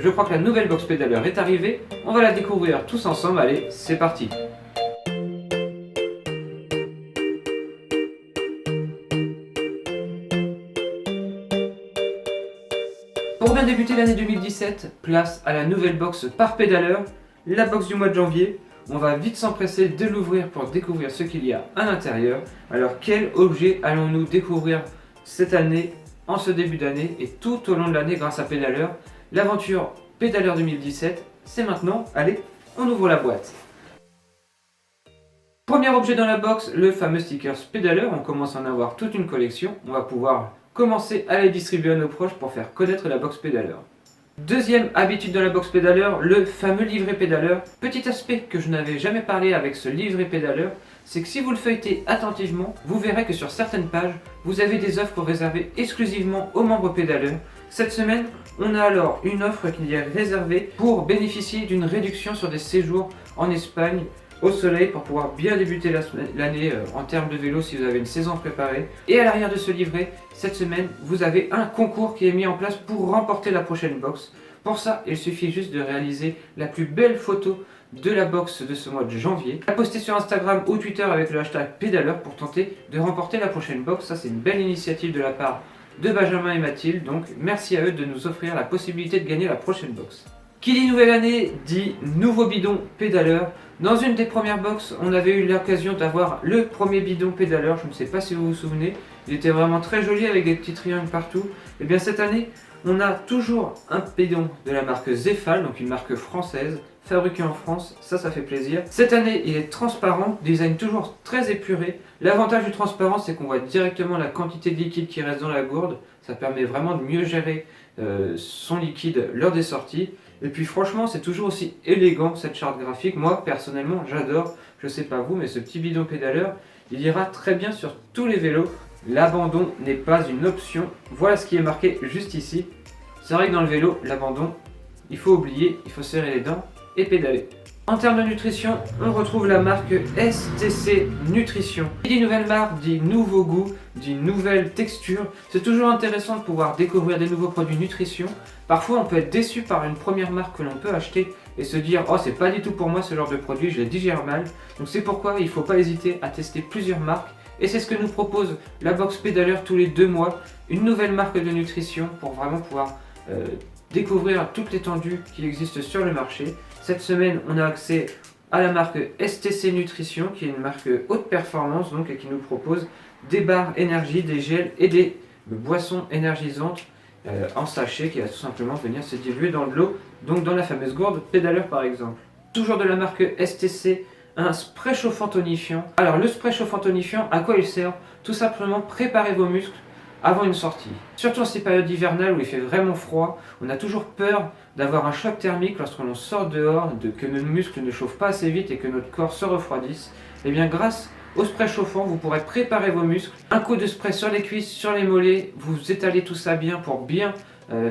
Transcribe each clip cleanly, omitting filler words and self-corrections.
Je crois que la nouvelle box pédaleur est arrivée, on va la découvrir tous ensemble, allez, c'est parti. Pour bien débuter l'année 2017, place à la nouvelle box par pédaleur, la box du mois de janvier. On va vite s'empresser de l'ouvrir pour découvrir ce qu'il y a à l'intérieur. Alors quel objet allons-nous découvrir cette année, en ce début d'année et tout au long de l'année grâce à Pédaleur? L'aventure Pédaleur 2017, c'est maintenant, allez, on ouvre la boîte. Premier objet dans la box, le fameux stickers Pédaleur. On commence à en avoir toute une collection. On va pouvoir commencer à les distribuer à nos proches pour faire connaître la box Pédaleur. Deuxième habitude de la box Pédaleur, le fameux livret Pédaleur. Petit aspect que je n'avais jamais parlé avec ce livret Pédaleur, c'est que si vous le feuilletez attentivement, vous verrez que sur certaines pages, vous avez des offres réservées exclusivement aux membres Pédaleur. Cette semaine, on a alors une offre qui est réservée pour bénéficier d'une réduction sur des séjours en Espagne au soleil pour pouvoir bien débuter l'année en termes de vélo si vous avez une saison préparée. Et à l'arrière de ce livret, cette semaine, vous avez un concours qui est mis en place pour remporter la prochaine box. Pour ça, il suffit juste de réaliser la plus belle photo de la box de ce mois de janvier, la poster sur Instagram ou Twitter avec le hashtag Pédaleur pour tenter de remporter la prochaine box. Ça, c'est une belle initiative de la part de Benjamin et Mathilde, donc merci à eux de nous offrir la possibilité de gagner la prochaine box. Qui dit nouvelle année dit nouveau bidon Pédaleur. Dans une des premières box, on avait eu l'occasion d'avoir le premier bidon Pédaleur, je ne sais pas si vous vous souvenez, il était vraiment très joli avec des petits triangles partout. Et bien cette année, on a toujours un bidon de la marque Zefal, donc une marque française, fabriqué en France, ça fait plaisir. Cette année, il est transparent, design toujours très épuré. L'avantage du transparent, c'est qu'on voit directement la quantité de liquide qui reste dans la gourde. Ça permet vraiment de mieux gérer son liquide lors des sorties. Et puis franchement, c'est toujours aussi élégant cette charte graphique. Moi, personnellement, j'adore. Je sais pas vous, mais ce petit bidon Pédaleur, il ira très bien sur tous les vélos. L'abandon n'est pas une option. Voilà ce qui est marqué juste ici. C'est vrai que dans le vélo, l'abandon, il faut oublier, il faut serrer les dents et pédaler. En termes de nutrition, on retrouve la marque STC Nutrition. Qui dit nouvelle marque, dit nouveau goût, dit nouvelle texture. C'est toujours intéressant de pouvoir découvrir des nouveaux produits nutrition. Parfois, on peut être déçu par une première marque que l'on peut acheter et se dire « Oh, c'est pas du tout pour moi ce genre de produit, je les digère mal ». Donc c'est pourquoi il ne faut pas hésiter à tester plusieurs marques. Et c'est ce que nous propose la box Pédaleur tous les 2 mois. Une nouvelle marque de nutrition pour vraiment pouvoir découvrir toute l'étendue qui existe sur le marché. Cette semaine, on a accès à la marque STC Nutrition, qui est une marque haute performance donc, et qui nous propose des barres énergie, des gels et des boissons énergisantes en sachet qui va tout simplement venir se diluer dans de l'eau, donc dans la fameuse gourde Pédaleur par exemple. Toujours de la marque STC, un spray chauffant tonifiant. Alors le spray chauffant tonifiant, à quoi il sert? Tout simplement préparer vos muscles avant une sortie. Surtout en ces périodes hivernales où il fait vraiment froid, on a toujours peur d'avoir un choc thermique lorsque l'on sort dehors, que nos muscles ne chauffent pas assez vite et que notre corps se refroidisse. Et bien grâce au spray chauffant, vous pourrez préparer vos muscles. Un coup de spray sur les cuisses, sur les mollets, vous étalez tout ça bien pour bien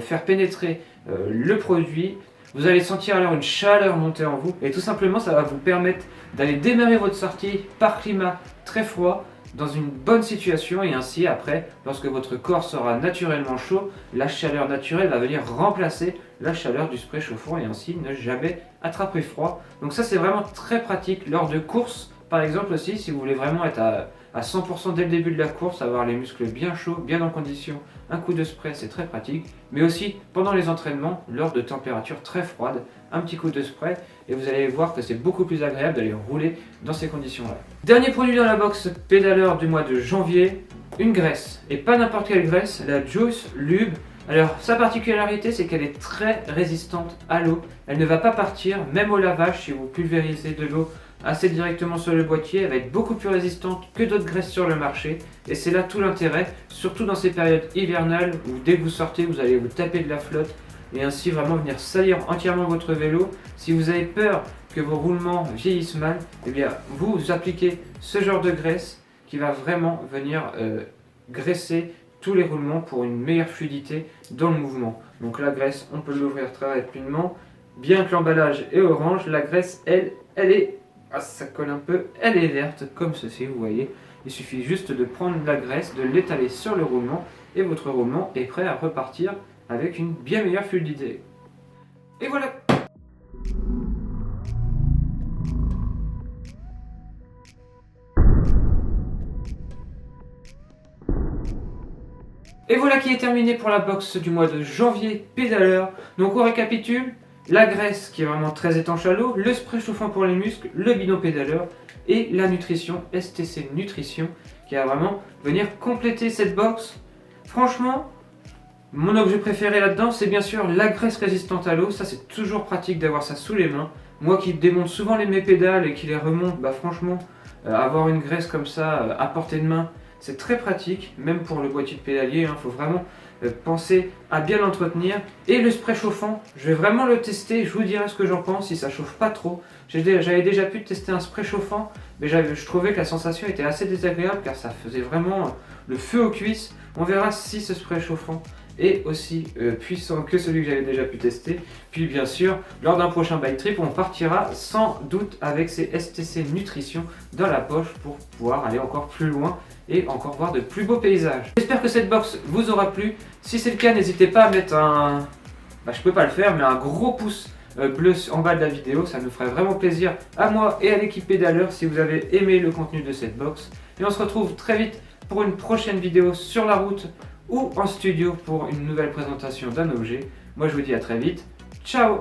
faire pénétrer le produit. Vous allez sentir alors une chaleur monter en vous et tout simplement ça va vous permettre d'aller démarrer votre sortie par climat très froid dans une bonne situation et ainsi après, lorsque votre corps sera naturellement chaud, la chaleur naturelle va venir remplacer la chaleur du spray chauffant et ainsi ne jamais attraper froid. Donc ça c'est vraiment très pratique lors de courses par exemple aussi, si vous voulez vraiment être à 100% dès le début de la course, avoir les muscles bien chauds, bien en condition, un coup de spray c'est très pratique, mais aussi pendant les entraînements, lors de températures très froides, un petit coup de spray et vous allez voir que c'est beaucoup plus agréable d'aller rouler dans ces conditions-là. Dernier produit dans la box Pédaleur du mois de janvier, une graisse, et pas n'importe quelle graisse, la Juice Lube. Alors sa particularité c'est qu'elle est très résistante à l'eau, elle ne va pas partir, même au lavage si vous pulvérisez de l'eau assez directement sur le boîtier, elle va être beaucoup plus résistante que d'autres graisses sur le marché et c'est là tout l'intérêt, surtout dans ces périodes hivernales où dès que vous sortez vous allez vous taper de la flotte et ainsi vraiment venir salir entièrement votre vélo. Si vous avez peur que vos roulements vieillissent mal, eh bien vous appliquez ce genre de graisse qui va vraiment venir graisser tous les roulements pour une meilleure fluidité dans le mouvement. Donc la graisse, on peut l'ouvrir très rapidement. Bien que l'emballage est orange, la graisse, elle est... Ah, ça colle un peu, elle est verte comme ceci, vous voyez. Il suffit juste de prendre la graisse, de l'étaler sur le roulement et votre roulement est prêt à repartir avec une bien meilleure fluidité. Et voilà. Et voilà qui est terminé pour la box du mois de janvier pédaleur. Donc on récapitule, la graisse qui est vraiment très étanche à l'eau, le spray chauffant pour les muscles, le bidon pédaleur et la nutrition STC Nutrition qui va vraiment venir compléter cette box. Franchement, mon objet préféré là-dedans c'est bien sûr la graisse résistante à l'eau. Ça c'est toujours pratique d'avoir ça sous les mains. Moi qui démonte souvent mes pédales et qui les remonte, bah franchement avoir une graisse comme ça à portée de main, c'est très pratique, même pour le boîtier de pédalier, il faut vraiment penser à bien l'entretenir. Et le spray chauffant, je vais vraiment le tester, je vous dirai ce que j'en pense, si ça chauffe pas trop. J'avais déjà pu tester un spray chauffant, mais je trouvais que la sensation était assez désagréable car ça faisait vraiment le feu aux cuisses. On verra si ce spray chauffant est aussi puissant que celui que j'avais déjà pu tester. Puis bien sûr, lors d'un prochain bike trip, on partira sans doute avec ces STC Nutrition dans la poche pour pouvoir aller encore plus loin et encore voir de plus beaux paysages. J'espère que cette box vous aura plu. Si c'est le cas, n'hésitez pas à mettre je peux pas le faire, mais un gros pouce bleu en bas de la vidéo. Ça nous ferait vraiment plaisir à moi et à l'équipe pédaleur si vous avez aimé le contenu de cette box. Et on se retrouve très vite pour une prochaine vidéo sur la route ou en studio pour une nouvelle présentation d'un objet. Moi je vous dis à très vite. Ciao!